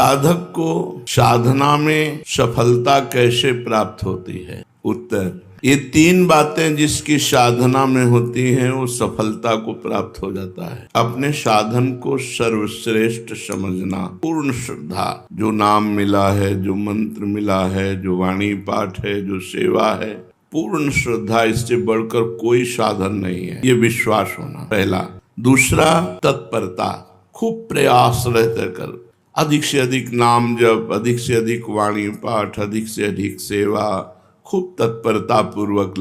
साधक को साधना में सफलता कैसे प्राप्त होती है? उत्तर, ये तीन बातें जिसकी साधना में होती हैं वो सफलता को प्राप्त हो जाता है। अपने साधन को सर्वश्रेष्ठ समझना, पूर्ण श्रद्धा, जो नाम मिला है, जो मंत्र मिला है, जो वाणी पाठ है, जो सेवा है, पूर्ण श्रद्धा, इससे बढ़कर कोई साधन नहीं है, ये विश्वास होना पहला। दूसरा, तत्परता, खूब प्रयास रहते कर, अधिक से अधिक नाम जप, अधिक से अधिक वाणी पाठ, अधिक से अधिक सेवा, खूब तत्परता पूर्वक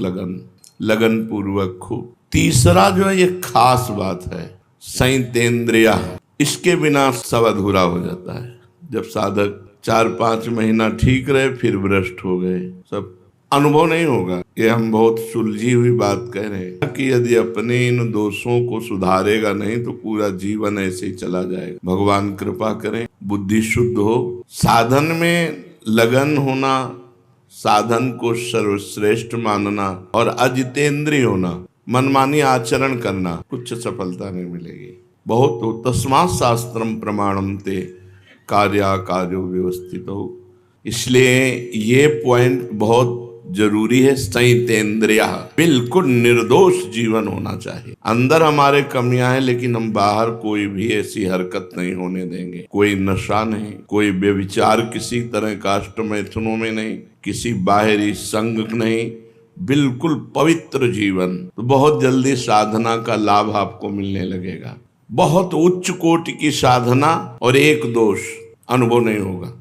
लगन पूर्वक खूब। तीसरा जो है ये खास बात है, संयतेंद्रिय, इसके बिना सब अधूरा हो जाता है। जब साधक 4-5 महीना ठीक रहे फिर भ्रष्ट हो गए, सब अनुभव नहीं होगा। ये हम बहुत सुलझी हुई बात कह रहे हैं कि यदि अपने इन दोषों को सुधारेगा नहीं तो पूरा जीवन ऐसे ही चला जाएगा। भगवान कृपा करें, बुद्धि शुद्ध हो, साधन में लगन होना, साधन को सर्वश्रेष्ठ मानना और अजितेंद्रिय होना, मनमानी आचरण करना, कुछ सफलता नहीं मिलेगी। बहुत हो तस्मात् शास्त्रम प्रमाणम ते कार्याकार्यो व्यवस्थितो। इसलिए ये पॉइंट बहुत जरूरी है। संयतेंद्रिय, बिल्कुल निर्दोष जीवन होना चाहिए। अंदर हमारे कमियां हैं लेकिन हम बाहर कोई भी ऐसी हरकत नहीं होने देंगे। कोई नशा नहीं, कोई व्यभिचार किसी तरह का अष्टमैथुनों में नहीं, किसी बाहरी संग नहीं, बिल्कुल पवित्र जीवन। तो बहुत जल्दी साधना का लाभ आपको मिलने लगेगा। बहुत उच्च कोटि की साधना और एक दोष अनुभव नहीं होगा।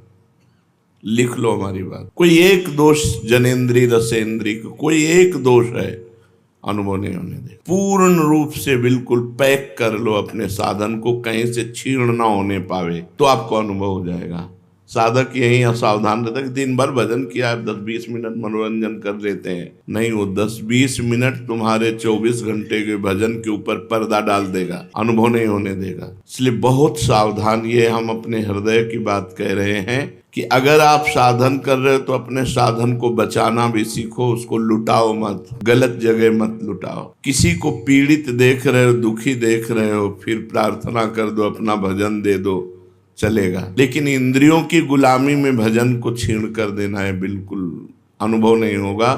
लिख लो हमारी बात, कोई एक दोष जनेन्द्रीय रसेंद्रीय को कोई एक दोष है, अनुभव नहीं होने दे। पूर्ण रूप से बिल्कुल पैक कर लो अपने साधन को, कहीं से छीण ना होने पावे, तो आपको अनुभव हो जाएगा। साधक यही असावधान रहता है कि दिन भर भजन किया है, 10-20 मिनट मनोरंजन कर लेते हैं। नहीं, वो 10-20 मिनट तुम्हारे 24 घंटे के भजन के ऊपर पर्दा डाल देगा, अनुभव नहीं होने देगा। इसलिए बहुत सावधान, ये हम अपने हृदय की बात कह रहे हैं कि अगर आप साधन कर रहे हो तो अपने साधन को बचाना भी सीखो, उसको लुटाओ मत, गलत जगह मत लुटाओ। किसी को पीड़ित देख रहे हो, दुखी देख रहे हो, फिर प्रार्थना कर दो, अपना भजन दे दो, चलेगा। लेकिन इंद्रियों की गुलामी में भजन को छीण कर देना है, बिल्कुल अनुभव नहीं होगा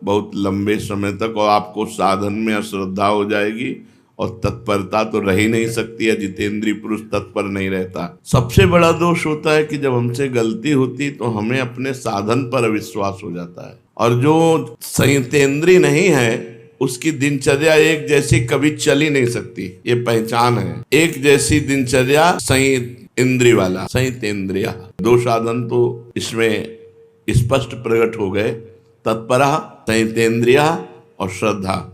बहुत लंबे समय तक, और आपको साधन में अश्रद्धा हो जाएगी और तत्परता तो रह ही नहीं सकती है। जितेंद्रीय पुरुष तत्पर नहीं रहता। सबसे बड़ा दोष होता है कि जब हमसे गलती होती तो हमें अपने साधन पर अविश्वास हो जाता है, और जो संयतेंद्रिय नहीं है उसकी दिनचर्या एक जैसी कभी चल ही नहीं सकती। ये पहचान है, एक जैसी दिनचर्या संयतेंद्रिय वाला, संयतेंद्रिय। दो साधन तो इसमें स्पष्ट प्रकट हो गए, तत्परा, संयतेंद्रिय और श्रद्धा।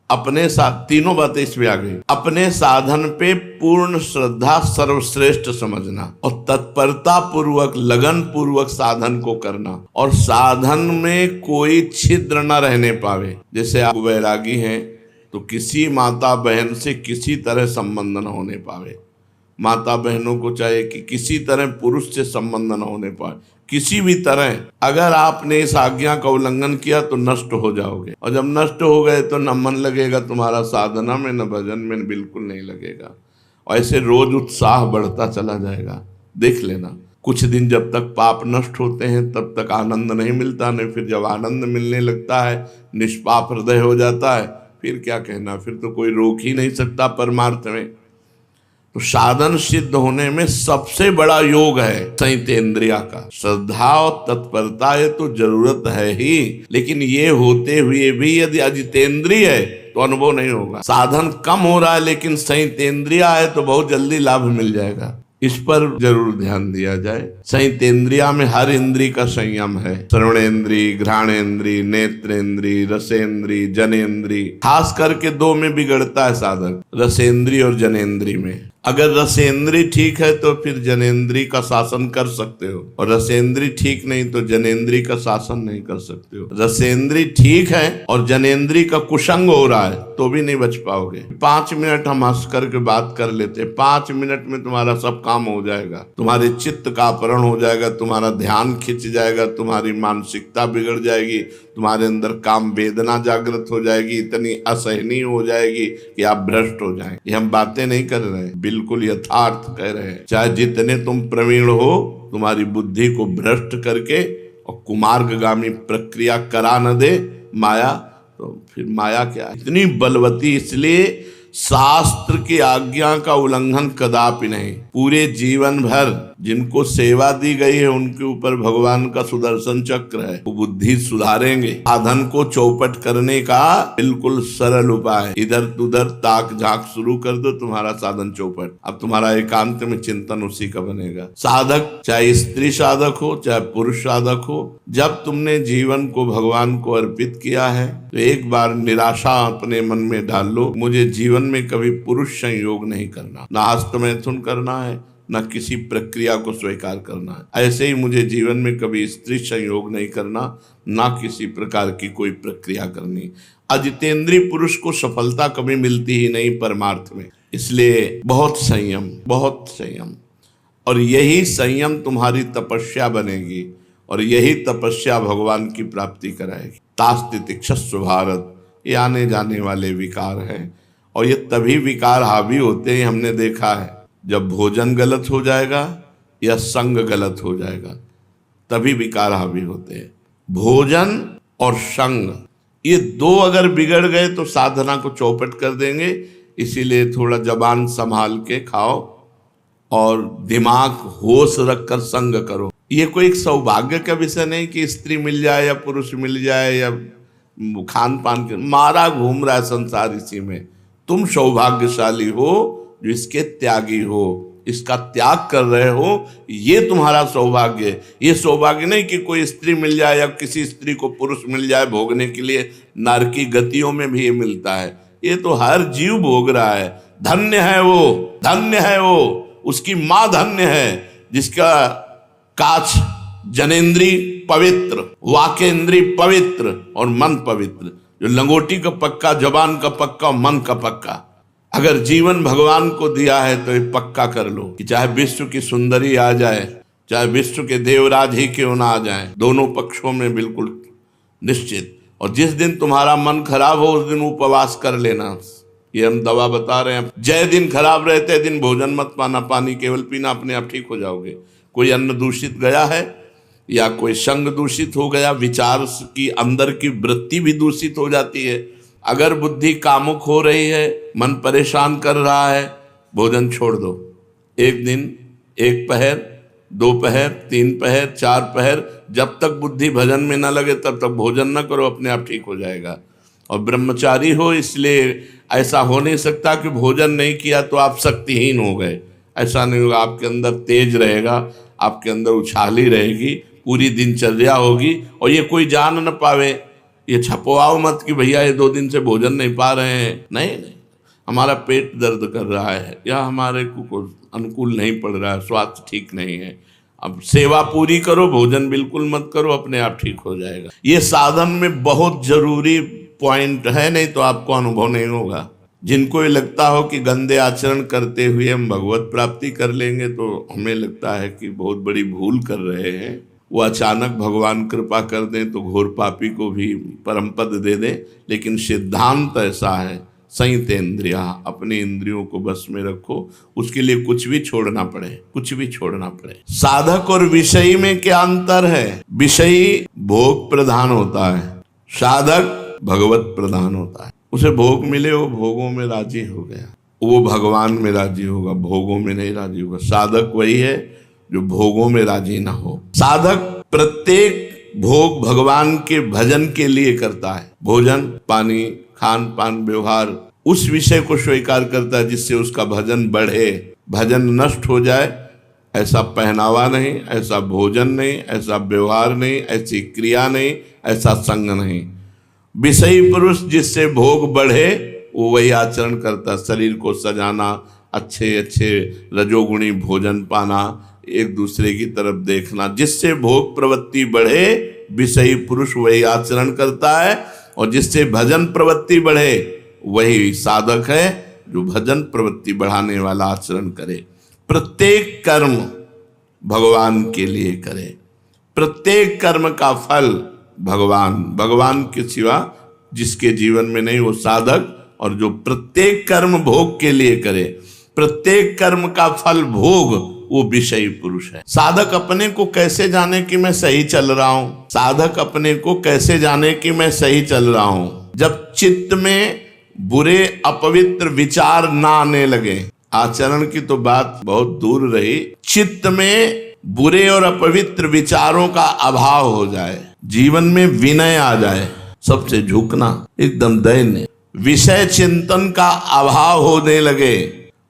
अपने साथ तीनों बातें इसमें आ गई। अपने साधन पे पूर्ण श्रद्धा सर्वश्रेष्ठ समझना और तत्परता पूर्वक लगन पूर्वक साधन को करना, और साधन में कोई छिद्र न रहने पावे। जैसे आप वैरागी हैं तो किसी माता बहन से किसी तरह संबंध न होने पावे। माता बहनों को चाहिए कि किसी तरह पुरुष से संबंध न होने पाए, किसी भी तरह। अगर आपने इस आज्ञा का उल्लंघन किया तो नष्ट हो जाओगे, और जब नष्ट हो गए तो न मन लगेगा तुम्हारा साधना में, न भजन में, बिल्कुल नहीं लगेगा। और ऐसे रोज उत्साह बढ़ता चला जाएगा। देख लेना, कुछ दिन जब तक पाप नष्ट होते हैं तब तक आनंद नहीं मिलता, नहीं फिर जब आनंद मिलने लगता है, निष्पाप हृदय हो जाता है, फिर क्या कहना, फिर तो कोई रोक ही नहीं सकता परमार्थ में। तो साधन सिद्ध होने में सबसे बड़ा योग है संयतेंद्रिय का। श्रद्धा और तत्परता ये तो जरूरत है ही, लेकिन ये होते हुए भी यदि अजितेंद्रिय है तो अनुभव नहीं होगा। साधन कम हो रहा है लेकिन संयतेंद्रिय है तो बहुत जल्दी लाभ मिल जाएगा। इस पर जरूर ध्यान दिया जाए। संयतेंद्रिय में हर इंद्रिय का संयम है। श्रवणेन्द्रिय, घ्राणेन्द्रिय, नेत्रेंद्रिय, रसेंद्रिय, जनेन्द्रिय। खास करके दो में बिगड़ता है साधक, रसेंद्रिय और जनेन्द्रिय में। अगर रसेंद्रिय ठीक है तो फिर जनेन्द्रिय का शासन कर सकते हो, और रसेंद्रिय ठीक नहीं तो जनेन्द्रिय का शासन नहीं कर सकते हो। रसेंद्रिय ठीक है और जनेन्द्रिय का कुसंग हो रहा है तो भी नहीं बच पाओगे। 5 मिनट हम हंस करके बात कर लेते, 5 मिनट में तुम्हारा सब काम हो जाएगा, तुम्हारे चित्त का अपहरण हो जाएगा, तुम्हारा ध्यान खिंच जाएगा, तुम्हारी मानसिकता बिगड़ जाएगी, तुम्हारे अंदर काम वेदना जागृत हो जाएगी, इतनी असहनीय हो जाएगी कि आप भ्रष्ट हो जाएंगे। ये हम बातें नहीं कर रहे हैं, बिल्कुल यथार्थ कह रहे हैं। चाहे जितने तुम प्रवीण हो, तुम्हारी बुद्धि को भ्रष्ट करके और कुमार्गगामी प्रक्रिया करा न दे माया, तो फिर माया क्या है? इतनी बलवती, इसलिए शास्त्र की आज्ञा का उल्लंघन कदापि नहीं। पूरे जीवन भर जिनको सेवा दी गई है उनके ऊपर भगवान का सुदर्शन चक्र है, वो बुद्धि सुधारेंगे। साधन को चौपट करने का बिल्कुल सरल उपाय, इधर उधर ताक झांक शुरू कर दो, तुम्हारा साधन चौपट। अब तुम्हारा एकांत में चिंतन उसी का बनेगा। साधक चाहे स्त्री साधक हो चाहे पुरुष साधक हो, जब तुमने जीवन को भगवान को अर्पित किया है तो एक बार निराशा अपने मन में डाल लो, मुझे जीवन में कभी पुरुष संयोग नहीं करना, ना हस्तमैथुन करना है, न किसी प्रक्रिया को स्वीकार करना है। ऐसे ही मुझे जीवन में कभी स्त्री संयोग नहीं करना, ना किसी प्रकार की कोई प्रक्रिया करनी। अजितेंद्रीय पुरुष को सफलता कभी मिलती ही नहीं परमार्थ में, इसलिए बहुत संयम, बहुत संयम। और यही संयम तुम्हारी तपस्या बनेगी और यही तपस्या भगवान की प्राप्ति कराएगी। तास्तितिक्षस्व भारत, ये आने जाने वाले विकार हैं और ये तभी विकार हावी होते हैं, हमने देखा है, जब भोजन गलत हो जाएगा या संग गलत हो जाएगा, तभी विकार हावी होते हैं। भोजन और संग, ये दो अगर बिगड़ गए तो साधना को चौपट कर देंगे। इसीलिए थोड़ा जबान संभाल के खाओ और दिमाग होश रखकर संग करो। ये कोई एक सौभाग्य का विषय नहीं कि स्त्री मिल जाए या पुरुष मिल जाए या खान पान के, मारा घूम रहा है संसार इसी में। तुम सौभाग्यशाली हो जो इसके त्यागी हो, इसका त्याग कर रहे हो, ये तुम्हारा सौभाग्य है। ये सौभाग्य नहीं कि कोई स्त्री मिल जाए या किसी स्त्री को पुरुष मिल जाए भोगने के लिए, नारकी गतियों में भी ये मिलता है। ये तो हर जीव भोग रहा है। धन्य है वो, धन्य है वो, उसकी माँ धन्य है जिसका काछ जनेन्द्री पवित्र, वाकेंद्री पवित्र और मन पवित्र, जो लंगोटी का पक्का, जबान का पक्का, मन का पक्का। अगर जीवन भगवान को दिया है तो ये पक्का कर लो कि चाहे विश्व की सुंदरी आ जाए, चाहे विश्व के देवराज ही क्यों ना आ जाए, दोनों पक्षों में बिल्कुल निश्चित। और जिस दिन तुम्हारा मन खराब हो उस दिन उपवास कर लेना, ये हम दवा बता रहे हैं। जय दिन खराब रहते दिन भोजन मत पाना, पानी केवल पीना, अपने आप ठीक हो जाओगे। कोई अन्न दूषित गया है या कोई संग दूषित हो गया, विचार की अंदर की वृत्ति भी दूषित हो जाती है। अगर बुद्धि कामुक हो रही है, मन परेशान कर रहा है, भोजन छोड़ दो। एक दिन, एक पहर, 2 पहर, 3 पहर, 4 पहर, जब तक बुद्धि भजन में न लगे तब तक भोजन न करो, अपने आप ठीक हो जाएगा। और ब्रह्मचारी हो, इसलिए ऐसा हो नहीं सकता कि भोजन नहीं किया तो आप शक्तिहीन हो गए। ऐसा नहीं होगा, आपके अंदर तेज रहेगा, आपके अंदर उछाली रहेगी, पूरी दिनचर्या होगी। और ये कोई जान न पावे, ये छपवाओ मत कि भैया ये 2 दिन से भोजन नहीं पा रहे हैं। नहीं, हमारा पेट दर्द कर रहा है या हमारे को अनुकूल नहीं पड़ रहा है, स्वास्थ्य ठीक नहीं है। अब सेवा पूरी करो, भोजन बिल्कुल मत करो, अपने आप ठीक हो जाएगा। ये साधन में बहुत जरूरी पॉइंट है, नहीं तो आपको अनुभव नहीं होगा। जिनको ये लगता हो कि गंदे आचरण करते हुए हम भगवत प्राप्ति कर लेंगे, तो हमें लगता है कि बहुत बड़ी भूल कर रहे हैं। वो अचानक भगवान कृपा कर दें तो घोर पापी को भी परम पद दे दें। लेकिन सिद्धांत ऐसा है, संयतेन्द्रिया, अपनी इंद्रियों को बस में रखो, उसके लिए कुछ भी छोड़ना पड़े, कुछ भी छोड़ना पड़े। साधक और विषयी में क्या अंतर है? विषयी भोग प्रधान होता है, साधक भगवत प्रधान होता है। उसे भोग मिले, वो भोगों में राजी हो गया, वो भगवान में राजी होगा, भोगों में नहीं राजी होगा। साधक वही है जो भोगों में राजी ना हो। साधक प्रत्येक भोग भगवान के भजन के लिए करता है। भोजन, पानी, खान पान, व्यवहार, उस विषय को स्वीकार करता है जिससे उसका भजन बढ़े। भजन नष्ट हो जाए ऐसा पहनावा नहीं, ऐसा भोजन नहीं, ऐसा व्यवहार नहीं, ऐसी क्रिया नहीं, ऐसा संग नहीं। विषयी पुरुष जिससे भोग बढ़े वो वही आचरण करता, शरीर को सजाना, अच्छे अच्छे रजोगुणी भोजन पाना, एक दूसरे की तरफ देखना, जिससे भोग प्रवृत्ति बढ़े विषयी पुरुष वही आचरण करता है। और जिससे भजन प्रवृत्ति बढ़े वही साधक है जो भजन प्रवृत्ति बढ़ाने वाला आचरण करे। प्रत्येक कर्म भगवान के लिए करे, प्रत्येक कर्म का फल भगवान के सिवा जिसके जीवन में नहीं वो साधक, और जो प्रत्येक कर्म भोग के लिए करे, प्रत्येक कर्म का फल भोग, वो विषयी पुरुष है। साधक अपने को कैसे जाने कि मैं सही चल रहा हूं? साधक अपने को कैसे जाने कि मैं सही चल रहा हूं? जब चित्त में बुरे अपवित्र विचार ना आने लगे। आचरण की तो बात बहुत दूर रही, चित्त में बुरे और अपवित्र विचारों का अभाव हो जाए, जीवन में विनय आ जाए, सबसे झुकना, एकदम दैन्य, विषय चिंतन का अभाव होने लगे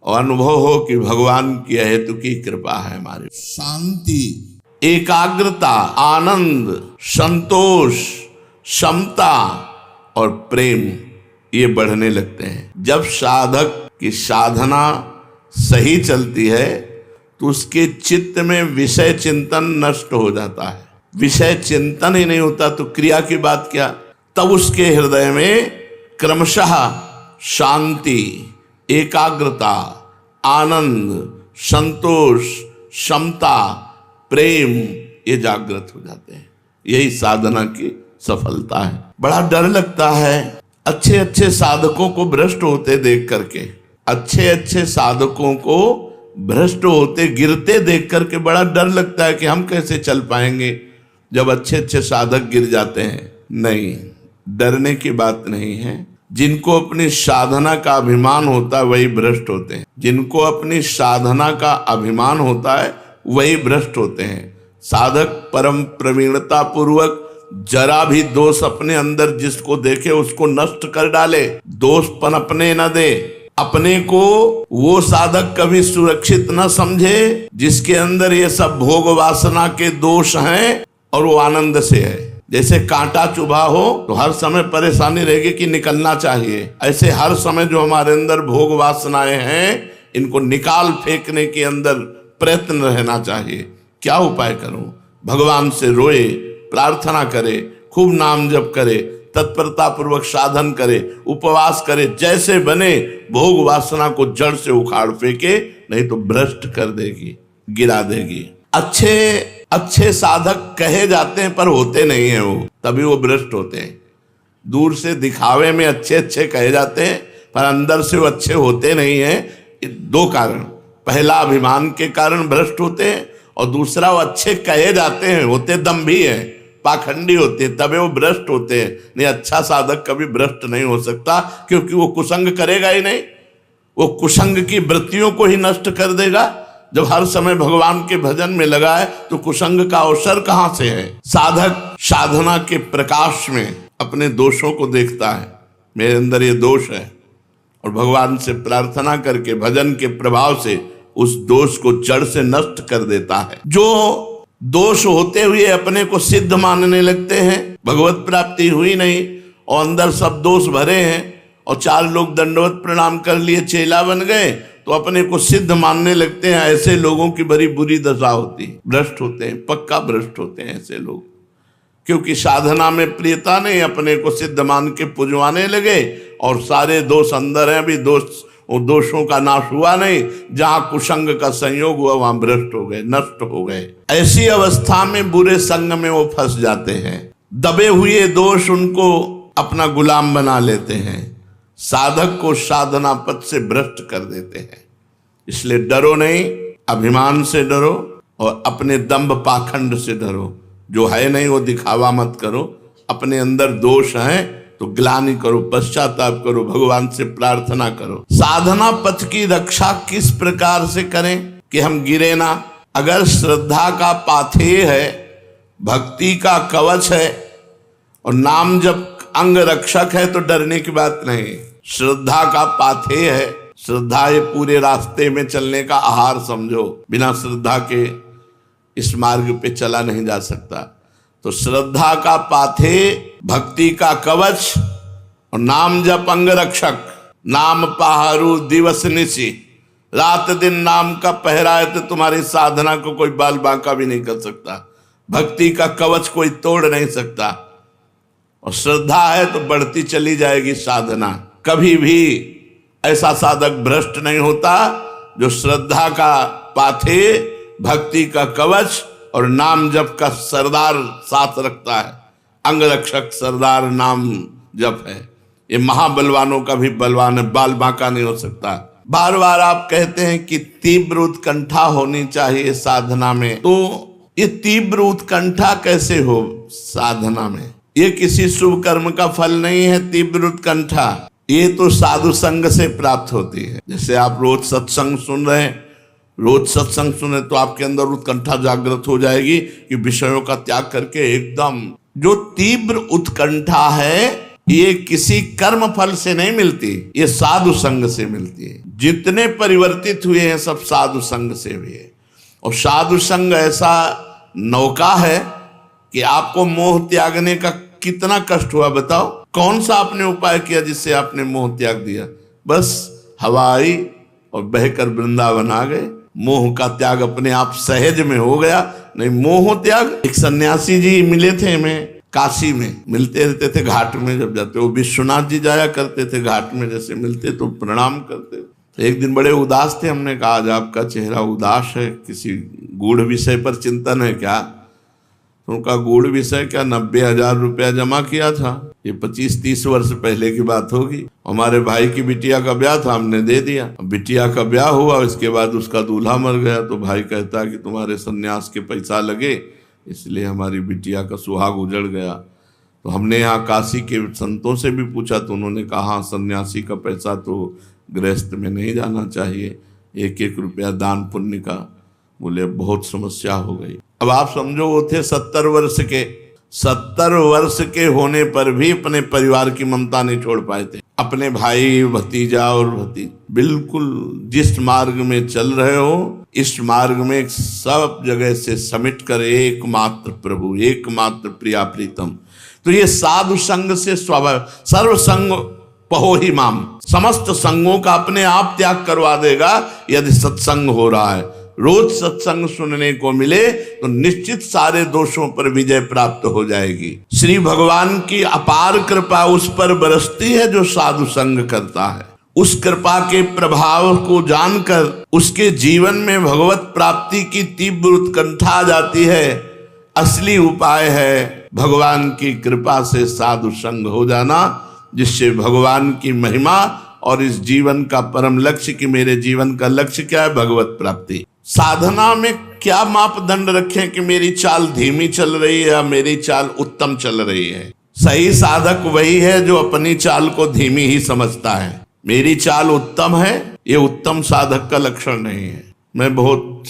और अनुभव हो कि भगवान की हेतु की कृपा है हमारे। शांति, एकाग्रता, आनंद, संतोष, क्षमता और प्रेम ये बढ़ने लगते हैं। जब साधक की साधना सही चलती है तो उसके चित्त में विषय चिंतन नष्ट हो जाता है। विषय चिंतन ही नहीं होता तो क्रिया की बात क्या? तब उसके हृदय में क्रमशः शांति, एकाग्रता, आनंद, संतोष, क्षमता, प्रेम ये जागृत हो जाते हैं। यही साधना की सफलता है। बड़ा डर लगता है अच्छे अच्छे साधकों को भ्रष्ट होते देख करके, अच्छे अच्छे साधकों को भ्रष्ट होते गिरते देख करके बड़ा डर लगता है कि हम कैसे चल पाएंगे जब अच्छे अच्छे साधक गिर जाते हैं। नहीं, डरने की बात नहीं है। जिनको अपनी साधना का अभिमान होता है वही भ्रष्ट होते हैं। जिनको अपनी साधना का अभिमान होता है वही भ्रष्ट होते हैं। साधक परम प्रवीणता पूर्वक जरा भी दोष अपने अंदर जिसको देखे उसको नष्ट कर डाले, दोष पनपने न दे। अपने को वो साधक कभी सुरक्षित न समझे जिसके अंदर ये सब भोग वासना के दोष हैं और वो आनंद से है। जैसे कांटा चुभा हो तो हर समय परेशानी रहेगी कि निकलना चाहिए, ऐसे हर समय जो हमारे अंदर भोग वासनाएं हैं इनको निकाल फेंकने के अंदर प्रयत्न रहना चाहिए। क्या उपाय करूं? भगवान से रोए, प्रार्थना करे, खूब नाम जप करे, तत्परता पूर्वक साधन करे, उपवास करे, जैसे बने भोग वासना को जड़ से उखाड़ फेंके, नहीं तो भ्रष्ट कर देगी, गिरा देगी। अच्छे साधक कहे जाते हैं पर होते नहीं हैं, वो तभी वो भ्रष्ट होते हैं। दूर से दिखावे में अच्छे अच्छे कहे जाते हैं पर अंदर से वो अच्छे होते नहीं हैं। दो कारण, पहला अभिमान के कारण भ्रष्ट होते हैं और दूसरा वो अच्छे कहे जाते हैं, होते दम्भी हैं, पाखंडी होते हैं, तभी वो भ्रष्ट होते हैं। नहीं, अच्छा साधक कभी भ्रष्ट नहीं हो सकता क्योंकि वो कुसंग करेगा ही नहीं, वो कुसंग की वृत्तियों को ही नष्ट कर देगा। जब हर समय भगवान के भजन में लगा है तो कुसंग का अवसर कहां से है? साधक साधना के प्रकाश में अपने दोषों को देखता है, मेरे अंदर ये दोष है, और भगवान से प्रार्थना करके भजन के प्रभाव से उस दोष को जड़ से नष्ट कर देता है। जो दोष होते हुए अपने को सिद्ध मानने लगते हैं, भगवत प्राप्ति हुई नहीं और अंदर सब दोष भरे हैं और चार लोग दंडवत प्रणाम कर लिए, चेला बन गए तो अपने को सिद्ध मानने लगते हैं। ऐसे लोगों की बड़ी बुरी दशा होती है, भ्रष्ट होते हैं, पक्का भ्रष्ट होते हैं ऐसे लोग, क्योंकि साधना में प्रियता नहीं, अपने को सिद्ध मान के पुजवाने लगे और सारे दोष अंदर हैं, अभी दोषों का नाश हुआ नहीं। जहां कुसंग का संयोग हुआ वहां भ्रष्ट हो गए, नष्ट हो गए। ऐसी अवस्था में बुरे संग में वो फंस जाते हैं, दबे हुए दोष उनको अपना गुलाम बना लेते हैं, साधक को साधना पथ से भ्रष्ट कर देते हैं। इसलिए डरो नहीं, अभिमान से डरो और अपने दंभ पाखंड से डरो। जो है नहीं वो दिखावा मत करो, अपने अंदर दोष है तो ग्लानि करो, पश्चाताप करो, भगवान से प्रार्थना करो। साधना पथ की रक्षा किस प्रकार से करें कि हम गिरे ना? अगर श्रद्धा का पाथेय है, भक्ति का कवच है और नाम जब अंग रक्षक है तो डरने की बात नहीं। श्रद्धा का पाथेय है, श्रद्धा ये पूरे रास्ते में चलने का आहार समझो। बिना श्रद्धा के इस मार्ग पे चला नहीं जा सकता। तो श्रद्धा का पाथेय, भक्ति का कवच और नाम जप अंग रक्षक। नाम पहारू दिवस निशि, रात दिन नाम का पहरा है तो तुम्हारी साधना को कोई बाल बांका भी नहीं कर सकता। भक्ति का कवच कोई तोड़ नहीं सकता और श्रद्धा है तो बढ़ती चली जाएगी साधना। कभी भी ऐसा साधक भ्रष्ट नहीं होता जो श्रद्धा का पाथे, भक्ति का कवच और नाम जप का सरदार साथ रखता है। अंगरक्षक सरदार नाम जप है। ये महाबलवानों का भी बलवान है, बाल बांका नहीं हो सकता। बार बार आप कहते हैं कि तीव्र उत्कंठा होनी चाहिए साधना में, तो ये तीव्र उत्कंठा कैसे हो साधना में? ये किसी शुभ कर्म का फल नहीं है। तीव्र उत्कंठा ये तो साधु संग से प्राप्त होती है। जैसे आप रोज सत्संग सुन रहे हैं, रोज सत्संग सुने तो आपके अंदर उत्कंठा जागृत हो जाएगी कि विषयों का त्याग करके एकदम। जो तीव्र उत्कंठा है ये किसी कर्म फल से नहीं मिलती, ये साधु संग से मिलती है। जितने परिवर्तित हुए हैं सब साधु संग से हुए। और साधु संग ऐसा नौका है कि आपको मोह त्यागने का कितना कष्ट हुआ बताओ? कौन सा आपने उपाय किया जिससे आपने मोह त्याग दिया? बस हवा आई और बहकर वृंदावन आ गए। मोह का त्याग अपने आप सहज में हो गया। नहीं मोह त्याग। एक सन्यासी जी मिले थे, हमें काशी में मिलते रहते थे घाट में जब जाते, वो विश्वनाथ जी जाया करते थे घाट में, जैसे मिलते तो प्रणाम करते। तो एक दिन बड़े उदास थे। हमने कहा आज आपका चेहरा उदास है, किसी गूढ़ विषय पर चिंतन है क्या? तो उनका गूढ़ विषय क्या, 90,000 रुपया जमा किया था। ये 25-30 वर्ष पहले की बात होगी। हमारे भाई की बिटिया का ब्याह था, हमने दे दिया। बिटिया का ब्याह हुआ, इसके बाद उसका दूल्हा मर गया। तो भाई कहता कि तुम्हारे सन्यास के पैसा लगे, इसलिए हमारी बिटिया का सुहाग उजड़ गया। तो हमने यहाँ काशी के संतों से भी पूछा तो उन्होंने कहा सन्यासी का पैसा तो गृहस्थ में नहीं जाना चाहिए, 1-1 रुपया दान पुण्य का। बोले बहुत समस्या हो गई। अब आप समझो वो थे 70 वर्ष के। 70 वर्ष के होने पर भी अपने परिवार की ममता नहीं छोड़ पाए थे। अपने भाई, भतीजा और बिल्कुल जिस मार्ग में चल रहे हो इस मार्ग में सब जगह से समेट कर एकमात्र प्रभु, एकमात्र प्रिया प्रीतम। तो ये साधु संग से स्वभाव, सर्व संग पहो ही माम, समस्त संगों का अपने आप त्याग करवा देगा यदि सत्संग हो रहा है। रोज सत्संग सुनने को मिले तो निश्चित सारे दोषों पर विजय प्राप्त हो जाएगी। श्री भगवान की अपार कृपा उस पर बरसती है जो साधु संग करता है। उस कृपा के प्रभाव को जानकर उसके जीवन में भगवत प्राप्ति की तीव्र उत्कंठा आ जाती है। असली उपाय है भगवान की कृपा से साधु संग हो जाना, जिससे भगवान की महिमा और इस जीवन का परम लक्ष्य कि मेरे जीवन का लक्ष्य क्या है, भगवत प्राप्ति। साधना में क्या मापदंड रखें कि मेरी चाल धीमी चल रही है या मेरी चाल उत्तम चल रही है? सही साधक वही है जो अपनी चाल को धीमी ही समझता है। मेरी चाल उत्तम है, ये उत्तम साधक का लक्षण नहीं है। मैं बहुत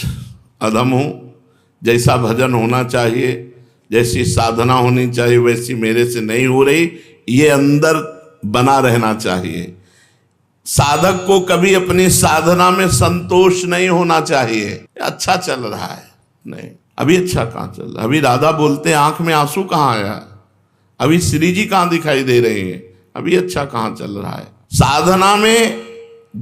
अधम हूँ, जैसा भजन होना चाहिए, जैसी साधना होनी चाहिए वैसी मेरे से नहीं हो रही, ये अंदर बना रहना चाहिए। साधक को कभी अपनी साधना में संतोष नहीं होना चाहिए। अच्छा चल रहा है, नहीं अभी अच्छा कहाँ चल रहा है? अभी राधा बोलते आंख में आंसू कहाँ आया? अभी श्री जी कहाँ दिखाई दे रहे हैं? अभी अच्छा कहाँ चल रहा है? साधना में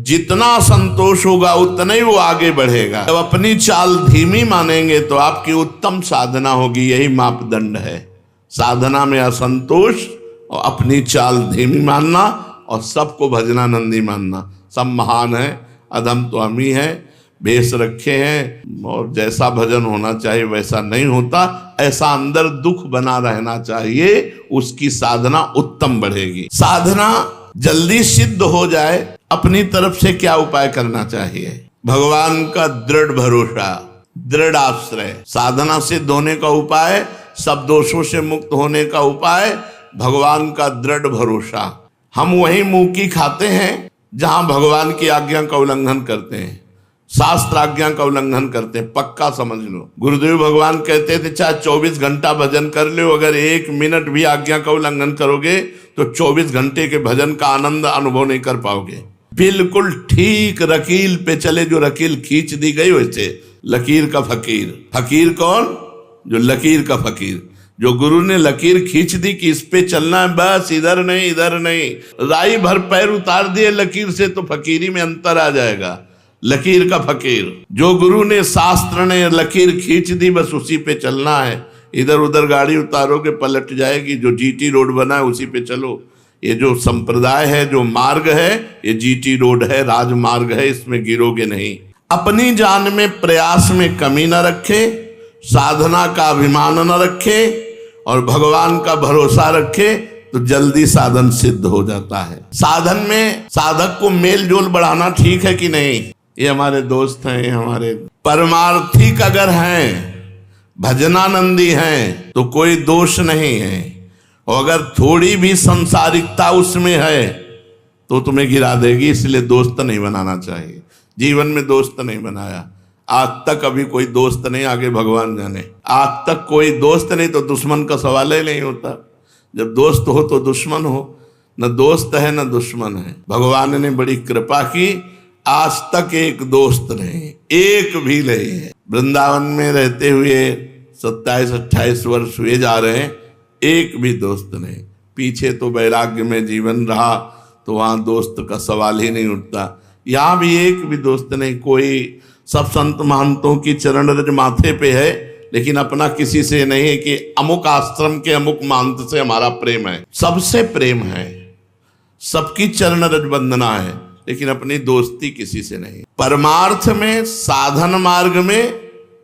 जितना संतोष होगा उतना ही वो आगे बढ़ेगा। जब अपनी चाल धीमी मानेंगे तो आपकी उत्तम साधना होगी। यही मापदंड है। साधना में असंतोष और अपनी चाल धीमी मानना और सबको भजनानंदी मानना। सब महान है, अधम तो हम ही है, भेष रखे हैं और जैसा भजन होना चाहिए वैसा नहीं होता, ऐसा अंदर दुख बना रहना चाहिए। उसकी साधना उत्तम बढ़ेगी। साधना जल्दी सिद्ध हो जाए, अपनी तरफ से क्या उपाय करना चाहिए? भगवान का दृढ़ भरोसा, दृढ़ आश्रय। साधना सिद्ध होने का उपाय, सब दोषों से मुक्त होने का उपाय, भगवान का दृढ़ भरोसा। हम वही मुंह की खाते हैं जहां भगवान की आज्ञा का उल्लंघन करते हैं, शास्त्र आज्ञा का उल्लंघन करते हैं। पक्का समझ लो, गुरुदेव भगवान कहते थे चाहे 24 घंटा भजन कर लो, अगर 1 मिनट भी आज्ञा का उल्लंघन करोगे तो 24 घंटे के भजन का आनंद अनुभव नहीं कर पाओगे। बिल्कुल ठीक रकील पे चले, जो रकील खींच दी गई वैसे लकीर का फकीर। फकीर कौन? जो लकीर का फकीर, जो गुरु ने लकीर खींच दी कि इस पे चलना है, बस इधर नहीं इधर नहीं। राई भर पैर उतार दिए लकीर से तो फकीरी में अंतर आ जाएगा। लकीर का फकीर, जो गुरु ने शास्त्र ने लकीर खींच दी बस उसी पे चलना है। इधर उधर गाड़ी उतारोगे पलट जाएगी। जो जीटी रोड बना है उसी पे चलो। ये जो संप्रदाय है, जो मार्ग है, ये जीटी रोड है, राजमार्ग है, इसमें गिरोगे नहीं। अपनी जान में प्रयास में कमी न रखे, साधना का अभिमान न रखे और भगवान का भरोसा रखे तो जल्दी साधन सिद्ध हो जाता है। साधन में साधक को मेल जोल बढ़ाना ठीक है कि नहीं? ये हमारे दोस्त हैं, हमारे परमार्थिक अगर हैं, भजनानंदी हैं तो कोई दोष नहीं है, और अगर थोड़ी भी संसारिकता उसमें है तो तुम्हें गिरा देगी। इसलिए दोस्त नहीं बनाना चाहिए। जीवन में दोस्त नहीं बनाया आज तक, अभी कोई दोस्त नहीं, आगे भगवान जाने। आज तक कोई दोस्त नहीं तो दुश्मन का सवाल ही नहीं होता। जब दोस्त हो तो दुश्मन हो, न दोस्त है न दुश्मन है। भगवान ने बड़ी कृपा की, आज तक एक दोस्त नहीं, एक भी नहीं है। वृंदावन में रहते हुए 27-28 वर्ष हुए जा रहे हैं, एक भी दोस्त नहीं। पीछे तो वैराग्य में जीवन रहा तो वहां दोस्त का सवाल ही नहीं उठता। यहाँ भी एक भी दोस्त नहीं। कोई सब संत महंतों की चरण रज माथे पे है, लेकिन अपना किसी से नहीं है कि अमुक आश्रम के अमुक महंत से हमारा प्रेम है। सबसे प्रेम है, सबकी चरण रज वंदना है, लेकिन अपनी दोस्ती किसी से नहीं। परमार्थ में, साधन मार्ग में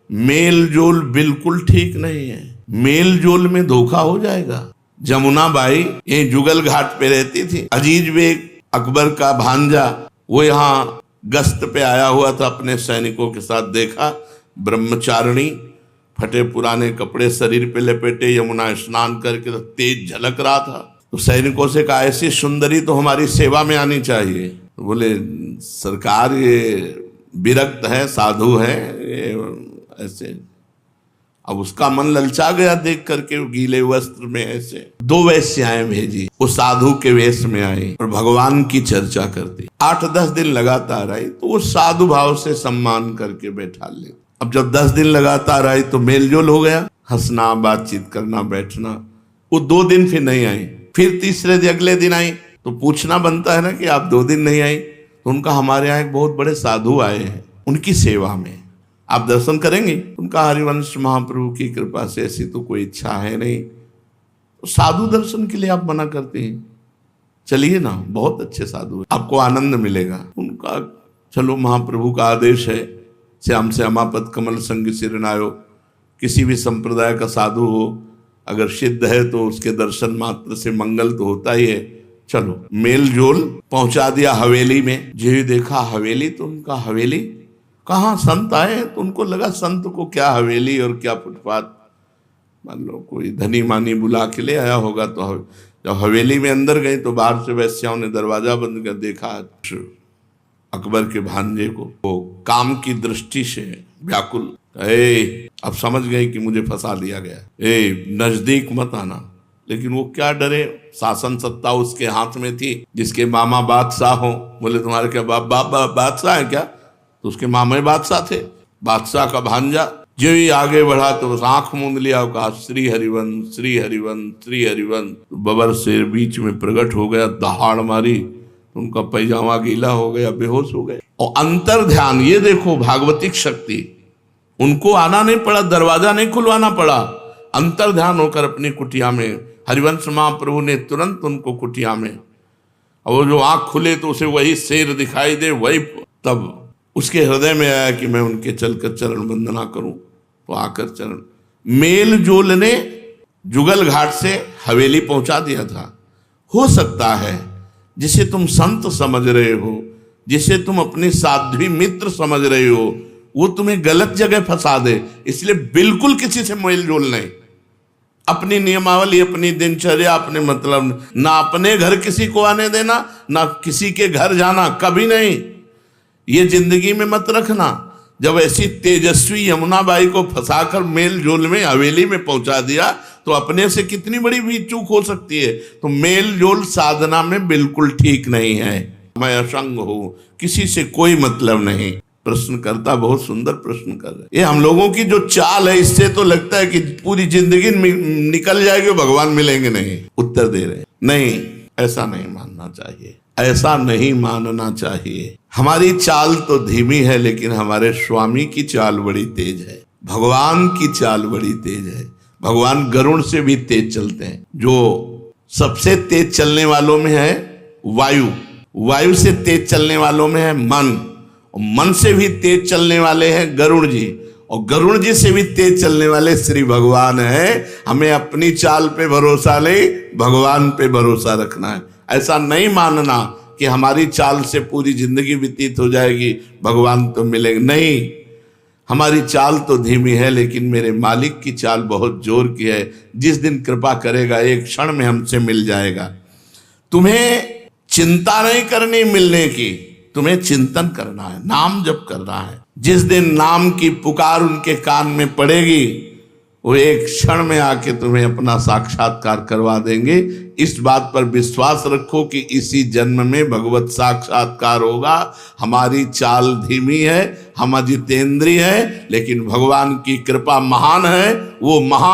मेल जोल बिल्कुल ठीक नहीं है। मेल जोल में धोखा हो जाएगा। जमुना बाई ये जुगल घाट पे रहती थी। अजीज बेग अकबर का भांजा, वो यहाँ गश्त पे आया हुआ था, अपने सैनिकों के साथ देखा ब्रह्मचारिणी, फटे पुराने कपड़े शरीर पे लपेटे, यमुना स्नान करके तो तेज झलक रहा था। तो सैनिकों से कहा ऐसी सुंदरी तो हमारी सेवा में आनी चाहिए। तो बोले सरकार ये विरक्त है, साधु है, ये ऐसे। अब उसका मन ललचा गया देख करके, गीले वस्त्र में ऐसे। 2 वेश्याएं भेजी, वो साधु के वेश में आई और भगवान की चर्चा करती। 8-10 दिन लगातार आई तो वो साधु भाव से सम्मान करके बैठा ले। अब जब 10 दिन लगातार आई तो मेलजोल हो गया, हंसना, बातचीत करना, बैठना। वो 2 दिन फिर नहीं आई, फिर तीसरे दिन अगले दिन आई तो पूछना बनता है ना कि आप 2 दिन नहीं आई। तो उनका हमारे यहाँ एक बहुत बड़े साधु आए हैं, उनकी सेवा में आप दर्शन करेंगे। उनका हरिवंश महाप्रभु की कृपा से ऐसी तो कोई इच्छा है नहीं, तो साधु दर्शन के लिए आप मना करते हैं। चलिए ना, बहुत अच्छे साधु है, आपको आनंद मिलेगा। उनका चलो महाप्रभु का आदेश है, श्याम श्यामापद कमल संग सिरनायो। किसी भी संप्रदाय का साधु हो, अगर सिद्ध है तो उसके दर्शन मात्र से मंगल तो होता ही है। चलो मेल जोल पहुंचा दिया हवेली में। जो देखा हवेली, तो उनका हवेली कहाँ, संत आए तो उनको लगा संत को क्या हवेली और क्या फुटपाथ, मान लो कोई धनी मानी बुला के ले आया होगा। तो जब हवेली में अंदर गए तो बाहर से वैश्याओं ने दरवाजा बंद कर देखा अकबर के भांजे को, वो काम की दृष्टि से व्याकुल। अब समझ गए कि मुझे फंसा दिया गया, नजदीक मत आना। लेकिन वो क्या डरे, शासन सत्ता उसके हाथ में थी। जिसके मामा बादशाह हो, बोले तुम्हारे क्या बाप बादशाह है क्या? तो उसके मामा बादशाह थे, बादशाह का भांजा। जो ही आगे बढ़ा तो बस आंख मूंद लिया और कहा श्री हरिवंश, श्री हरिवंश, श्री हरिवंश। बबर शेर बीच में प्रकट हो गया, दहाड़ मारी, उनका पैजामा गीला हो गया, बेहोश हो गए। और अंतर ध्यान, ये देखो भागवतिक शक्ति, उनको आना नहीं पड़ा, दरवाजा नहीं खुलवाना पड़ा। अंतर ध्यान होकर अपनी कुटिया में हरिवंश महाप्रभु ने तुरंत उनको कुटिया में, और वो जो आंख खुले तो उसे वही शेर दिखाई दे, वही तब उसके हृदय में आया कि मैं उनके चलकर चरण वंदना करूं। तो आकर चरण मेल जोल ने जुगल घाट से हवेली पहुंचा दिया था। हो सकता है जिसे तुम संत समझ रहे हो, जिसे तुम अपने साध्वी मित्र समझ रहे हो, वो तुम्हें गलत जगह फंसा दे। इसलिए बिल्कुल किसी से मेल जोल नहीं। अपनी नियमावली, अपनी दिनचर्या, अपने मतलब, ना अपने घर किसी को आने देना, ना किसी के घर जाना, कभी नहीं। ये जिंदगी में मत रखना। जब ऐसी तेजस्वी यमुना बाई को फंसाकर मेल जोल में हवेली में पहुंचा दिया तो अपने से कितनी बड़ी भी चूक हो सकती है। तो मेल जोल साधना में बिल्कुल ठीक नहीं है। मैं असंग हूं, किसी से कोई मतलब नहीं। प्रश्नकर्ता बहुत सुंदर प्रश्न कर रहे। ये हम लोगों की जो चाल है, इससे तो लगता है कि पूरी जिंदगी निकल जाएगी, भगवान मिलेंगे नहीं। उत्तर दे रहे नहीं, ऐसा नहीं मानना चाहिए, ऐसा नहीं मानना चाहिए। हमारी चाल तो धीमी है, लेकिन हमारे स्वामी की चाल बड़ी तेज है, भगवान की चाल बड़ी तेज है। भगवान गरुड़ से भी तेज चलते हैं। जो सबसे तेज चलने वालों में है वायु, वायु से तेज चलने वालों में है मन, और मन से भी तेज चलने वाले हैं गरुड़ जी, और गरुड़ जी से भी तेज चलने वाले श्री भगवान है। हमें अपनी चाल पे भरोसा नहीं, भगवान पे भरोसा रखना है। ऐसा नहीं मानना कि हमारी चाल से पूरी जिंदगी व्यतीत हो जाएगी, भगवान तो मिलेंगे नहीं। हमारी चाल तो धीमी है, लेकिन मेरे मालिक की चाल बहुत जोर की है। जिस दिन कृपा करेगा एक क्षण में हमसे मिल जाएगा। तुम्हें चिंता नहीं करनी मिलने की, तुम्हें चिंतन करना है, नाम जप करना है। जिस दिन नाम की पुकार उनके कान में पड़ेगी, वो एक क्षण में आके तुम्हें अपना साक्षात्कार करवा देंगे। इस बात पर विश्वास रखो कि इसी जन्म में भगवत साक्षात्कार होगा। हमारी चाल धीमी है, हम अजितेंद्रिय है, लेकिन भगवान की कृपा महान है। वो महान